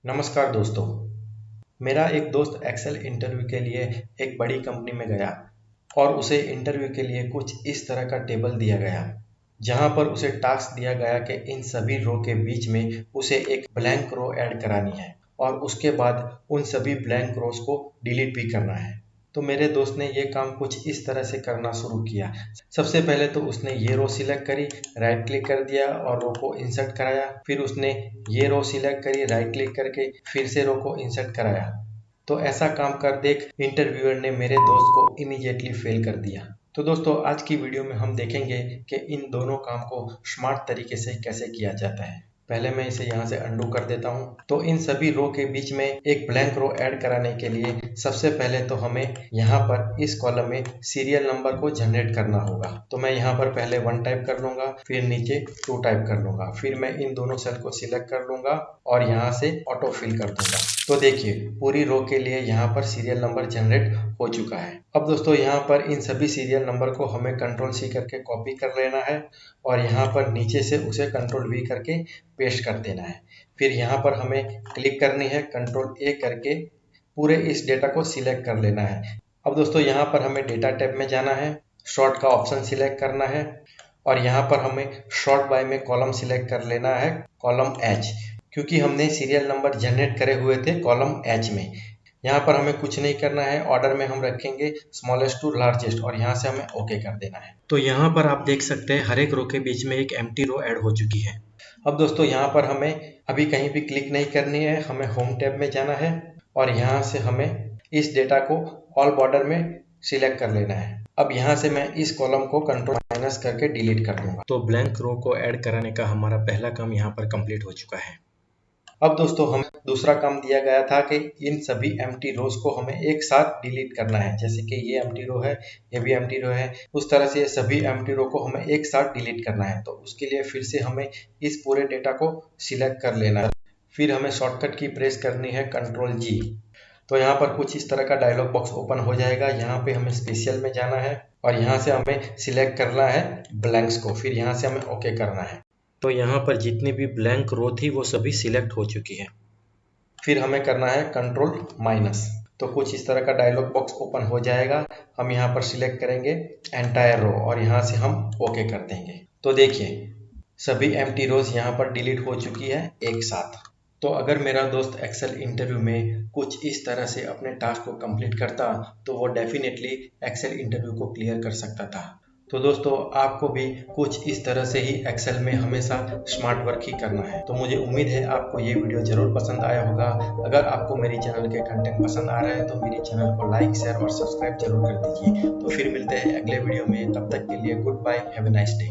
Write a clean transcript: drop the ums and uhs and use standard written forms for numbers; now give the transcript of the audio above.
नमस्कार दोस्तों। मेरा एक दोस्त एक्सेल इंटरव्यू के लिए एक बड़ी कंपनी में गया और उसे इंटरव्यू के लिए कुछ इस तरह का टेबल दिया गया जहां पर उसे टास्क दिया गया कि इन सभी रो के बीच में उसे एक ब्लैंक रो ऐड करानी है और उसके बाद उन सभी ब्लैंक रोज को डिलीट भी करना है। तो मेरे दोस्त ने ये काम कुछ इस तरह से करना शुरू किया। सबसे पहले तो उसने ये रो सिलेक्ट करी, राइट क्लिक कर दिया और रो को इंसर्ट कराया। फिर उसने ये रो सिलेक्ट करी, राइट क्लिक करके फिर से रो को इंसर्ट कराया। तो ऐसा काम कर देख इंटरव्यूअर ने मेरे दोस्त को इमीडिएटली फेल कर दिया। तो दोस्तों, आज की वीडियो में हम देखेंगे कि इन दोनों काम को स्मार्ट तरीके से कैसे किया जाता है। पहले मैं इसे यहाँ से अंडू कर देता हूँ। तो इन सभी रो के बीच में एक ब्लैंक रो ऐड कराने के लिए सबसे पहले तो हमें यहाँ पर इस कॉलम में सीरियल नंबर को जनरेट करना होगा। तो मैं यहाँ पर पहले 1 टाइप कर लूंगा, फिर नीचे 2 टाइप कर लूंगा, फिर मैं इन दोनों सेल को सिलेक्ट कर लूंगा और यहाँ से ऑटो फिल कर दूंगा। तो देखिए, पूरी रो के लिए यहाँ पर सीरियल नंबर जनरेट हो चुका है। अब दोस्तों, यहाँ पर इन सभी सीरियल नंबर को हमें कंट्रोल सी करके कॉपी कर लेना है और यहाँ पर नीचे से उसे कंट्रोल वी करके पेस्ट कर देना है। फिर यहाँ पर हमें क्लिक करनी है, कंट्रोल ए करके पूरे इस डेटा को सिलेक्ट कर लेना है। अब दोस्तों, यहाँ पर हमें डेटा टैब में जाना है, शॉर्ट का ऑप्शन सिलेक्ट करना है और यहाँ पर हमें शॉर्ट बाय में कॉलम सिलेक्ट कर लेना है, कॉलम एच, क्योंकि हमने सीरियल नंबर जनरेट करे हुए थे कॉलम एच में। यहाँ पर हमें कुछ नहीं करना है, ऑर्डर में हम रखेंगे स्मॉलेस्ट टू लार्जेस्ट और यहाँ से हमें ओके कर देना है। तो यहाँ पर आप देख सकते हैं हर एक रो के बीच में एक एम्प्टी रो ऐड हो चुकी है। अब दोस्तों, यहाँ पर हमें अभी कहीं भी क्लिक नहीं करनी है, हमें होम टैब में जाना है और यहाँ से हमें इस डेटा को ऑल बॉर्डर में सिलेक्ट कर लेना है। अब यहाँ से मैं इस कॉलम को कंट्रोल माइनस करके डिलीट कर दूंगा। तो ब्लैंक रो को ऐड कराने का हमारा पहला काम यहाँ पर कंप्लीट हो चुका है। अब दोस्तों, हमें दूसरा काम दिया गया था कि इन सभी एम्प्टी रोज को हमें एक साथ डिलीट करना है। जैसे कि ये एम्प्टी रो है, ये भी एम्प्टी रो है, उस तरह से ये सभी एम्प्टी रो को हमें एक साथ डिलीट करना है। तो उसके लिए फिर से हमें इस पूरे डेटा को सिलेक्ट कर लेना है। फिर हमें शॉर्टकट की प्रेस करनी है, कंट्रोल जी। तो यहाँ पर कुछ इस तरह का डायलॉग बॉक्स ओपन हो जाएगा। यहाँ पे हमें स्पेशल में जाना है और यहाँ से हमें सिलेक्ट करना है ब्लैंक्स को, फिर यहाँ से हमें ओके करना है। तो यहाँ पर जितनी भी ब्लैंक रो थी वो सभी सिलेक्ट हो चुकी है। फिर हमें करना है कंट्रोल माइनस। तो कुछ इस तरह का डायलॉग बॉक्स ओपन हो जाएगा। हम यहाँ पर सिलेक्ट करेंगे एंटायर रो और यहाँ से हम ओके कर देंगे। तो देखिए, सभी एम्प्टी रोज यहाँ पर डिलीट हो चुकी है एक साथ। तो अगर मेरा दोस्त एक्सेल इंटरव्यू में कुछ इस तरह से अपने टास्क को कंप्लीट करता तो वो डेफिनेटली एक्सेल इंटरव्यू को क्लियर कर सकता था। तो दोस्तों, आपको भी कुछ इस तरह से ही एक्सेल में हमेशा स्मार्ट वर्क ही करना है। तो मुझे उम्मीद है आपको ये वीडियो जरूर पसंद आया होगा। अगर आपको मेरी चैनल के कंटेंट पसंद आ रहे हैं तो मेरी चैनल को लाइक, शेयर और सब्सक्राइब जरूर कर दीजिए। तो फिर मिलते हैं अगले वीडियो में, तब तक के लिए good bye, have a nice day.